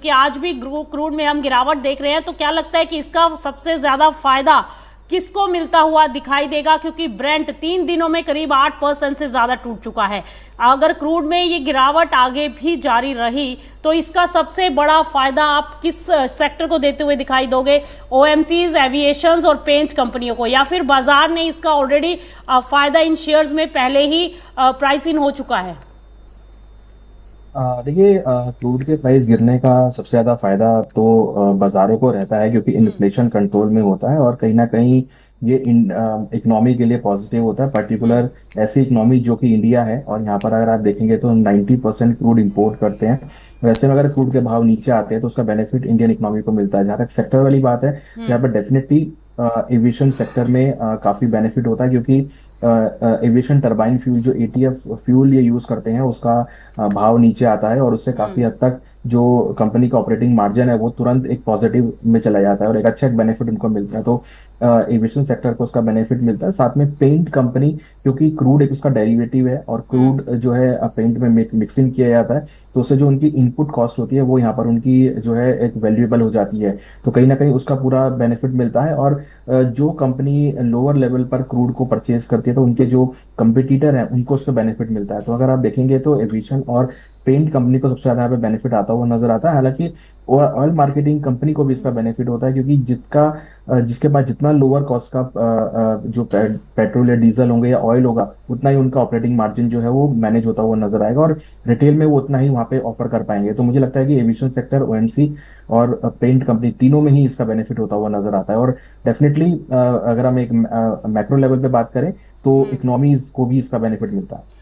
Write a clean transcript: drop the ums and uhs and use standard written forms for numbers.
क्योंकि आज भी क्रूड में हम गिरावट देख रहे हैं। तो क्या लगता है कि इसका सबसे ज्यादा फायदा किसको मिलता हुआ दिखाई देगा, क्योंकि ब्रेंट 3 दिनों में करीब 8% से ज्यादा टूट चुका है। अगर क्रूड में ये गिरावट आगे भी जारी रही तो इसका सबसे बड़ा फायदा आप किस सेक्टर को देते हुए दिखाई दोगे? ओएमसीज, एविएशंस और पेंट कंपनियों को, या फिर बाजार ने इसका ऑलरेडी फायदा इन शेयर्स में पहले ही प्राइस इन हो चुका है? देखिए, क्रूड के प्राइस गिरने का सबसे ज्यादा फायदा तो बाजारों को रहता है, क्योंकि इन्फ्लेशन कंट्रोल में होता है और कहीं ना कहीं ये इकोनॉमी के लिए पॉजिटिव होता है, पर्टिकुलर ऐसी इकोनॉमी जो कि इंडिया है। और यहाँ पर अगर आप देखेंगे तो 90% क्रूड इंपोर्ट करते हैं। वैसे में अगर क्रूड के भाव नीचे आते हैं तो उसका बेनिफिट इंडियन इकोनॉमी को मिलता है। जहाँ तक सेक्टर वाली बात है, यहाँ पर डेफिनेटली एविएशन सेक्टर में काफी बेनिफिट होता है, क्योंकि एविएशन टरबाइन फ्यूल जो एटीएफ फ्यूल ये यूज करते हैं उसका भाव नीचे आता है, और उससे काफी हद तक जो कंपनी का ऑपरेटिंग मार्जिन है वो तुरंत एक पॉजिटिव में चला जाता है और एक अच्छा एक बेनिफिट उनको मिलता है। तो एविएशन सेक्टर को उसका बेनिफिट मिलता है। साथ में पेंट कंपनी, क्योंकि क्रूड एक उसका डेरिवेटिव है और क्रूड जो है पेंट में मिक्सिंग किया जाता है, तो उससे जो उनकी इनपुट कॉस्ट होती है वो यहाँ पर उनकी जो है एक वैल्यूएबल हो जाती है। तो कहीं ना कहीं उसका पूरा बेनिफिट मिलता है। और जो कंपनी लोअर लेवल पर क्रूड को परचेज करती है तो उनके जो कंपिटिटर हैं उनको उसका बेनिफिट मिलता है। तो अगर आप देखेंगे तो एविएशन और पेंट कंपनी को सबसे ज्यादा यहाँ पे बेनिफिट आता हुआ नजर आता है। हालांकि ऑयल मार्केटिंग कंपनी को भी इसका बेनिफिट होता है, क्योंकि जिसके पास जितना लोअर कॉस्ट का जो पेट्रोल या डीजल होंगे या ऑयल होगा, उतना ही उनका ऑपरेटिंग मार्जिन जो है वो मैनेज होता हुआ नजर आएगा, और रिटेल में वो उतना ही वहां पे ऑफर कर पाएंगे। तो मुझे लगता है कि एविएशन सेक्टर, ओएमसी और पेंट कंपनी, तीनों में ही इसका बेनिफिट होता हुआ नजर आता है। और डेफिनेटली अगर हम एक मैक्रो लेवल पे बात करें तो इकोनॉमीज को भी इसका बेनिफिट मिलता है।